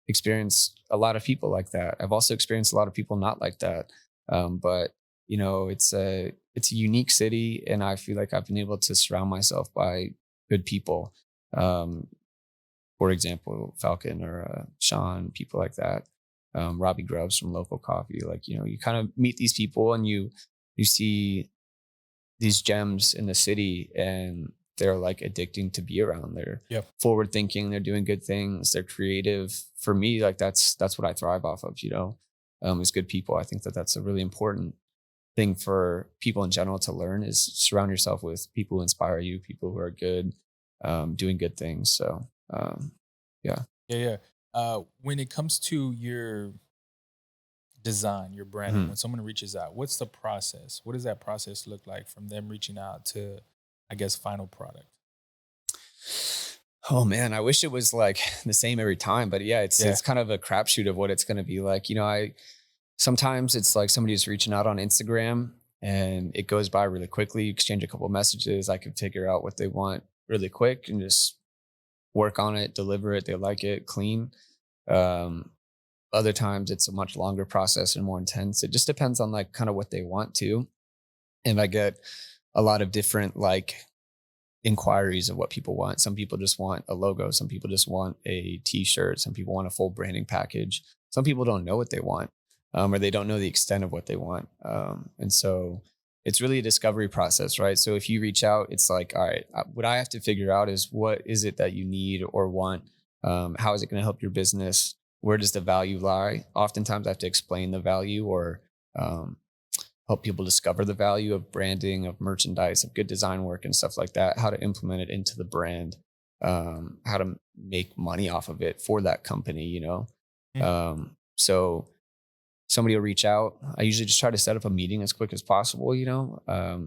experienced a lot of people like that. I've also experienced a lot of people not like that. But you know, it's a unique city, and I feel like I've been able to surround myself by good people. Um, for example, Falcon or Sean, people like that. Robbie Grubbs from Local Coffee. Like, you know, you kind of meet these people, and you see these gems in the city, and they're like addicting to be around. They're Yep. forward thinking, they're doing good things, they're creative. For me, like that's what I thrive off of, you know. Is good people. I think that that's a really important thing for people in general to learn, is surround yourself with people who inspire you, people who are good, doing good things. So yeah. Yeah, yeah. When it comes to your design, your branding, Mhm. when someone reaches out, what's the process? What does that process look like from them reaching out to, I guess, final product? Oh man, I wish it was like the same every time, but yeah, Yeah. it's kind of a crapshoot of what it's going to be like. You know, I sometimes it's like somebody's reaching out on Instagram, and it goes by really quickly. You exchange a couple of messages. I can figure out what they want really quick and just work on it, deliver it. They like it, clean. Um, Other times it's a much longer process and more intense. It just depends on like kind of what they want to. And I get a lot of different like inquiries of what people want. Some people just want a logo. Some people just want a t-shirt. Some people want a full branding package. Some people don't know what they want, or they don't know the extent of what they want. And so it's really a discovery process, right? So if you reach out, it's like, all right, what I have to figure out is what is it that you need or want? How is it going to help your business? Where does the value lie? Oftentimes I have to explain the value, or um, help people discover the value of branding, of merchandise, of good design work and stuff like that, how to implement it into the brand, how to make money off of it for that company, you know? Mm. So somebody will reach out. I usually just try to set up a meeting as quick as possible.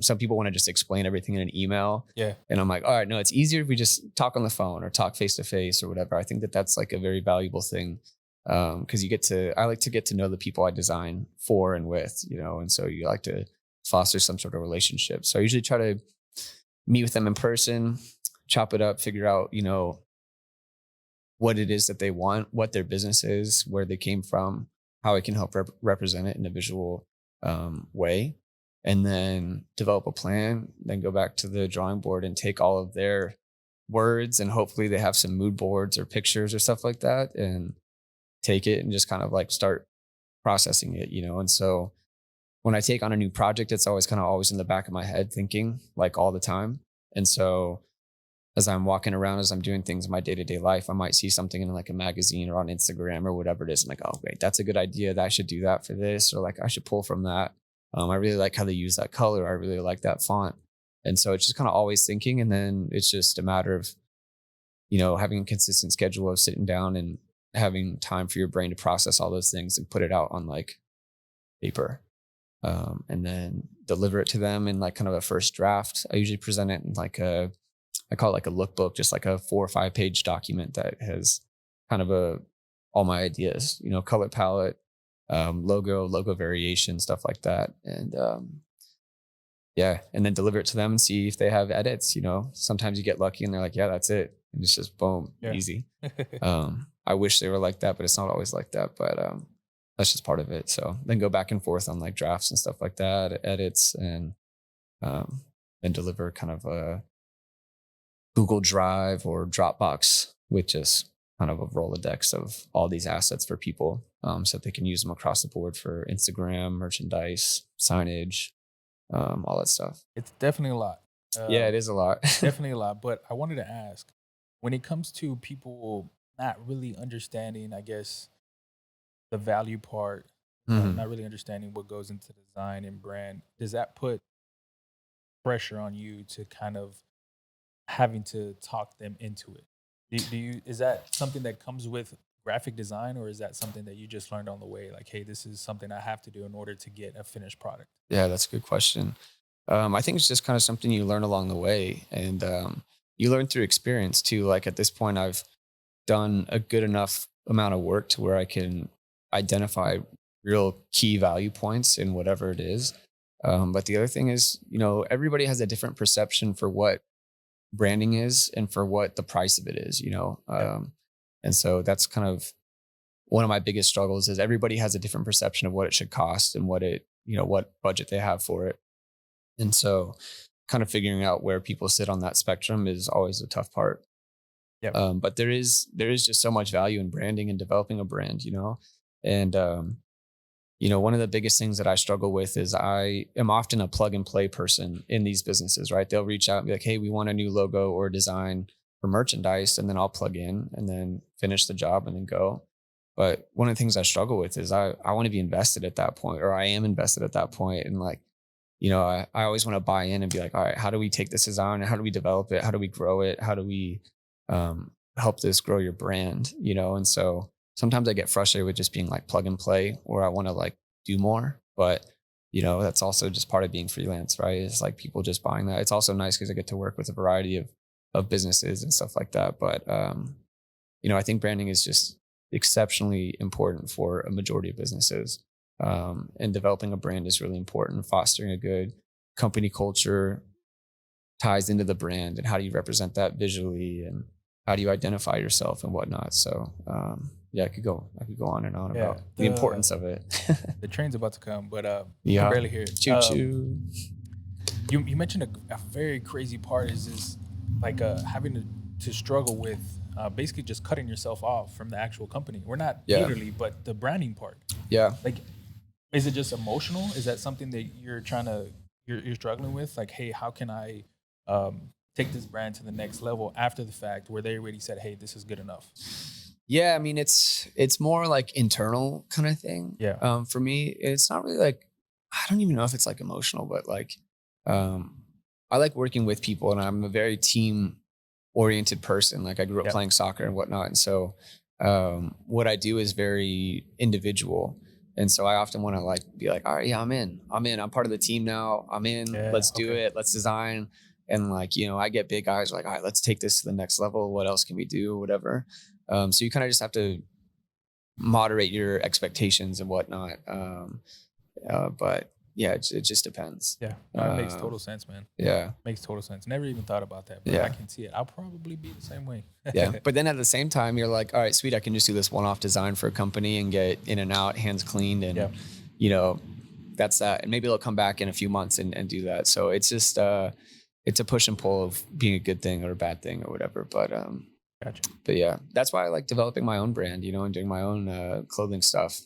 Some people want to just explain everything in an email, Yeah. and I'm like, all right, no, it's easier if we just talk on the phone or talk face to face or whatever. I think that that's like a very valuable thing, because I like to get to know the people I design for and with, and so you like to foster some sort of relationship. So I usually try to meet with them in person, chop it up, figure out, what it is that they want, what their business is, where they came from, how I can help represent it in a visual way, and then develop a plan, then go back to the drawing board and take all of their words, and hopefully they have some mood boards or pictures or stuff like that, and take it and just kind of like start processing it, and so when I take on a new project, it's always kind of always in the back of my head thinking like all the time. And so as I'm walking around, as I'm doing things in my day-to-day life, I might see something in like a magazine or on Instagram or whatever it is. I'm like, oh, wait, that's a good idea. That I should do that for this, or like I should pull from that. I really like how they use that color. I really like that font. And so it's just kind of always thinking. And then it's just a matter of, having a consistent schedule of sitting down and having time for your brain to process all those things and put it out on like paper. And then deliver it to them in like kind of a first draft. I usually present it in like I call it like a lookbook, just like a 4 or 5 page document that has kind of all my ideas, color palette, logo variation, stuff like that. And yeah, and then deliver it to them and see if they have edits. Sometimes you get lucky and they're like, yeah, that's it. And it's just boom, Yeah. easy. I wish they were like that, but it's not always like that. But that's just part of it. So then go back and forth on like drafts and stuff like that, edits, and then deliver kind of a Google Drive or Dropbox with just kind of a Rolodex of all these assets for people, so that they can use them across the board for Instagram, merchandise, signage, all that stuff. It's definitely a lot. Yeah, it is a lot. Definitely a lot. But I wanted to ask, when it comes to people not really understanding, I guess, the value part, Mhm. not really understanding what goes into design and brand, does that put pressure on you to kind of having to talk them into it? Do you is that something that comes with graphic design, or is that something that you just learned on the way? Like, hey, this is something I have to do in order to get a finished product. Yeah, that's a good question. I think it's just kind of something you learn along the way, and you learn through experience too. Like at this point, I've done a good enough amount of work to where I can identify real key value points in whatever it is. But the other thing is, everybody has a different perception for what branding is and for what the price of it is, Yeah. and so that's kind of one of my biggest struggles is everybody has a different perception of what it should cost and what budget they have for it. And so kind of figuring out where people sit on that spectrum is always a tough part. Yep. But there is just so much value in branding and developing a brand, and one of the biggest things that I struggle with is I am often a plug and play person in these businesses, right? They'll reach out and be like, hey, we want a new logo or design for merchandise. And then I'll plug in and then finish the job and then go. But one of the things I struggle with is I want to be invested at that point, or I am invested at that point. And like, I always want to buy in and be like, all right, how do we take this design and how do we develop it? How do we grow it? How do we help this grow your brand? And so sometimes I get frustrated with just being like plug and play, or I want to like do more. But that's also just part of being freelance, right? It's like people just buying that. It's also nice because I get to work with a variety of businesses and stuff like that. But I think branding is just exceptionally important for a majority of businesses. And developing a brand is really important. Fostering a good company culture ties into the brand, and how do you represent that visually, and how do you identify yourself and whatnot. So yeah, I could go on and on Yeah. about the importance of it. The train's about to come, but I can Yeah, barely hear it. choo choo. You mentioned a very crazy part is this, like having to struggle with basically just cutting yourself off from the actual company. We're not Yeah. literally, but the branding part. Yeah. Like, is it just emotional? Is that something that you're struggling with? Like, hey, how can I take this brand to the next level after the fact, where they already said, hey, this is good enough? Yeah, I mean, it's more like internal kind of thing. Yeah. For me, it's not really like, I don't even know if it's like emotional, but like um, I like working with people, and I'm a very team oriented person. Like I grew up playing soccer and whatnot, and so what I do is very individual. And so I often want to like be like, all right, yeah, I'm part of the team now. I'm in, Yeah. let's do Okay. it. Let's design. And like, I get big eyes like, all right, let's take this to the next level. What else can we do? Whatever. So you kind of just have to moderate your expectations and whatnot. But yeah, it just depends. Yeah. No, it makes Um, total sense, man. yeah. Makes total sense. Never even thought about that, but I Yeah. can see it. I'll probably be the same way. Yeah. But then at the same time, you're like, all right, sweet. I can just do this one-off design for a company and get in and out, hands cleaned. And, Yeah. you know, that's that. And maybe they'll come back in a few months and do that. So it's just, it's a push and pull of being a good thing or a bad thing or whatever. Gotcha. But yeah, that's why I like developing my own brand, and doing my own clothing stuff.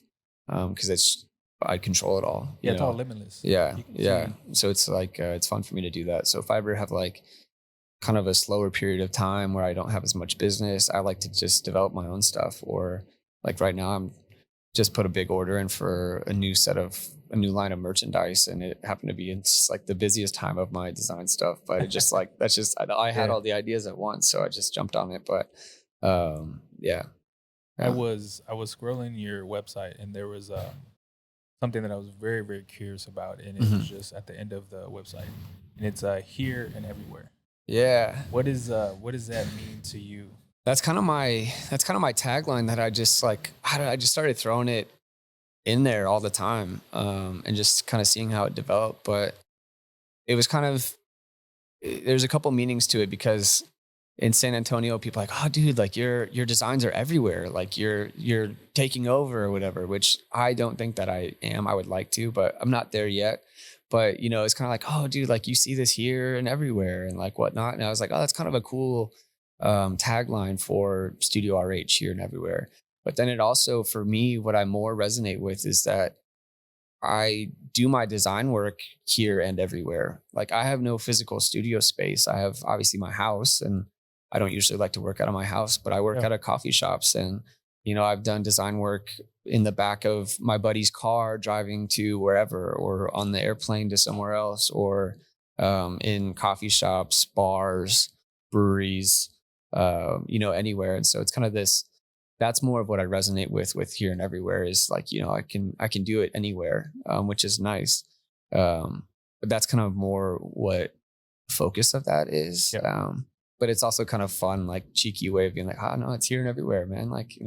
Cause I control it all, Yeah, it's all limitless. Yeah. You can Yeah. see. So it's like, it's fun for me to do that. So if I ever have like, kind of a slower period of time where I don't have as much business, I like to just develop my own stuff. Or like right now, I'm just put a big order in for a new line of merchandise, and it happened to be in just like the busiest time of my design stuff. But it just like that's just I had Yeah. all the ideas at once, so I just jumped on it. But yeah, yeah. I was scrolling your website and there was something that I was very, very curious about, and it was Mhm. just at the end of the website. And it's here and everywhere. Yeah. What does that mean to you? That's kind of my tagline that I just like I just started throwing it in there all the time, and just kind of seeing how it developed. But it was kind of there's a couple meanings to it because in San Antonio, people are like, oh, dude, like your designs are everywhere, like you're taking over or whatever. Which I don't think that I am. I would like to, but I'm not there yet. But it's kind of like, oh, dude, like you see this here and everywhere and like whatnot. And I was like, oh, that's kind of a cool tagline for Studio RH here and everywhere. But then it also, for me, what I more resonate with is that I do my design work here and everywhere. Like I have no physical studio space. I have obviously my house, and I don't usually like to work out of my house, but I work Yeah. out of coffee shops. And I've done design work in the back of my buddy's car driving to wherever, or on the airplane to somewhere else, or in coffee shops, bars, breweries, anywhere. And so it's kind of this, that's more of what I resonate with here and everywhere, is like, I can do it anywhere, which is nice. But that's kind of more what focus of that is. Yeah. But it's also kind of fun, like cheeky way of being like, oh no, it's here and everywhere, man. Like,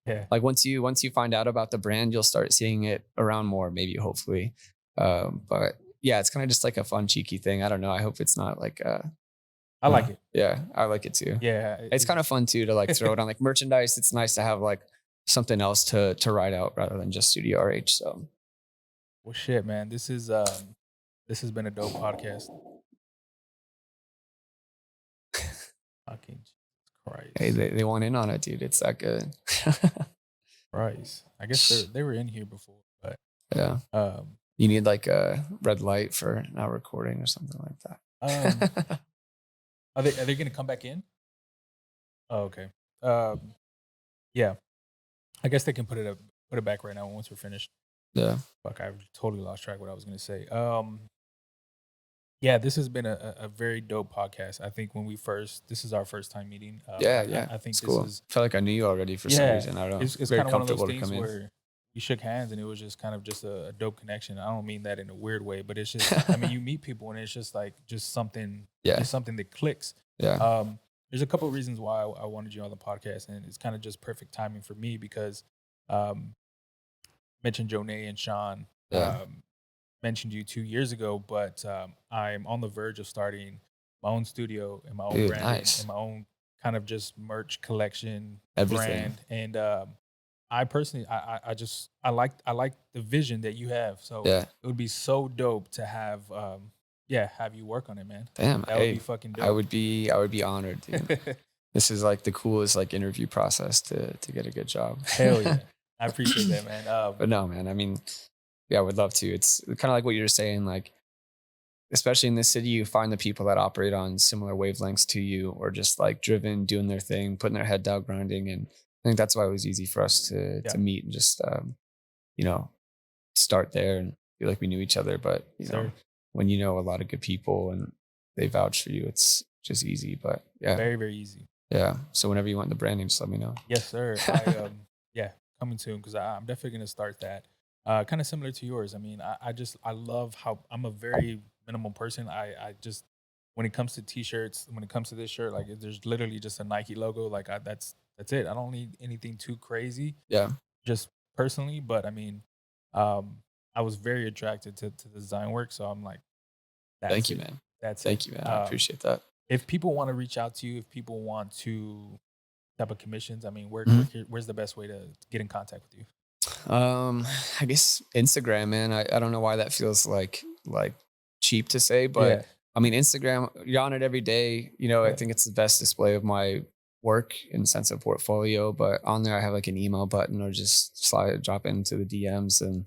Yeah. like once you find out about the brand, you'll start seeing it around more, maybe, hopefully. But yeah, it's kind of just like a fun, cheeky thing. I don't know. I hope it's not like, I like it. yeah, I like it too. Yeah. It's kind of fun too to like throw it on like merchandise. It's nice to have like something else to write out rather than just Studio RH. So Well, shit, man. This has been a dope podcast. Fucking Jesus hey, Christ. they want in on it, dude. It's that good. Christ. I guess they were in here before, but Yeah. um You need like a red light for not recording or something like um that. are they gonna come back in? Oh, okay. Um yeah. I guess they can put it back right now once we're finished. Yeah. Fuck, I totally lost track what I was gonna say. Yeah, this has been a very dope podcast. I think this is our first time meeting. Yeah. Yeah. I think It's this cool. is I felt like I knew you already for some yeah. reason. I don't know. It's Very kind of one of those comfortable to things come in. where we shook hands and it was just kind of just a dope connection. I don't mean that in a weird way, but it's just I mean you meet people and it's just like Yeah. just something that clicks. Yeah. There's a couple of reasons why I wanted you on the podcast, and it's kind of just perfect timing for me because um, mentioned Jonay and Sean. Yeah. Mentioned you 2 years ago, but I'm on the verge of starting my own studio and my own Dude, branding nice. and my own kind of just merch collection Everything. brand. And I personally, I like the vision that you have. So Yeah. it would be so dope to have, yeah, have you work on it, man. Damn. That would be Hey, fucking I dope. would be honored, dude. This is like the coolest like interview process to get a good job. Hell yeah, I appreciate that, man. But no, man. I mean, yeah, I would love to. It's kind of like what you're saying, like, especially in this city, you find the people that operate on similar wavelengths to you, or just like driven, doing their thing, putting their head down, grinding. And I think that's why it was easy for us to Yeah. meet and just you know, start there and feel like we knew each other. But Sir. when you know a lot of good people and they vouch for you, it's just easy. But yeah, Very, very easy. yeah. So whenever you want the branding, just let me know. Yes, sir. Yeah, coming soon because I'm definitely gonna start that. Kind of similar to yours. I mean, I love how I'm a very minimal person. I just when it comes to t-shirts, when it comes to this shirt, like there's literally just a Nike logo. Like that's it. I don't need anything too crazy, Yeah. just personally. But I mean, um, I was very attracted to the design work, so I'm like, that's Thank you, it. man. That's it. Thank you, man. I appreciate that. If people want to reach out to you, if people want to type of commissions, I mean, Mhm. where's the best way to get in contact with you? Um, I guess Instagram, man. I don't know why that feels like cheap to say, but Yeah, I mean Instagram, you're on it every day. You know, I yeah. think it's the best display of my work in the sense of portfolio. But on there I have like an email button or just slide drop into the DMs and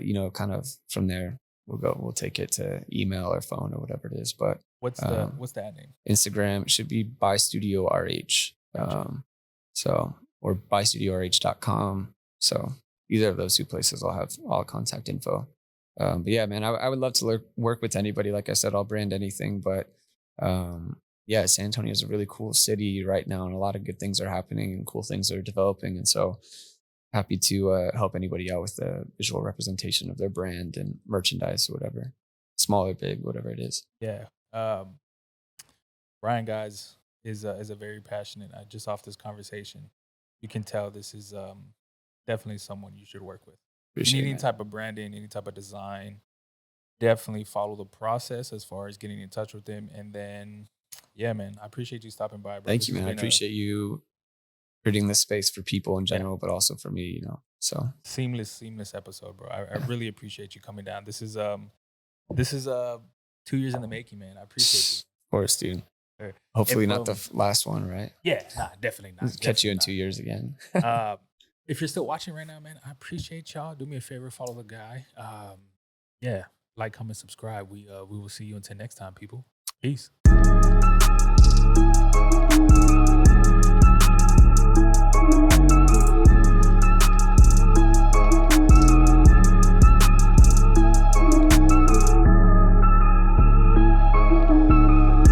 you know, kind of from there we'll take it to email or phone or whatever it is. But What's the ad name? Instagram it should be by Studio RH. Gotcha. So or bystudiorh.com. So either of those two places I'll have all contact info. But yeah, man, I would love to work with anybody. Like I said, I'll brand anything. But yeah, San Antonio is a really cool city right now, and a lot of good things are happening and cool things are developing. And so happy to help anybody out with the visual representation of their brand and merchandise or whatever, small or big, whatever it is. Yeah. Um, Brian, guys, is a very passionate. Just off this conversation, you can tell this is definitely someone you should work with. If you need Appreciate it, any man. type of branding, any type of design, definitely follow the process as far as getting in touch with them. And then, yeah, man, I appreciate you stopping by, bro. Thank This you, has man. I been a appreciate you creating this space for people in yeah general, but also for me, you know. So of seamless episode, bro. I really appreciate you coming down. This is 2 years in the making, man. I appreciate you. course, dude. Uh, Hopefully If not the last one, right? yeah, nah, definitely not, Catch you definitely in not. 2 years again. Uh, if you're still watching right now, man, I appreciate y'all. Do me a favor, follow the guy. Yeah, like, comment, subscribe. We will see you until next time, people. Peace.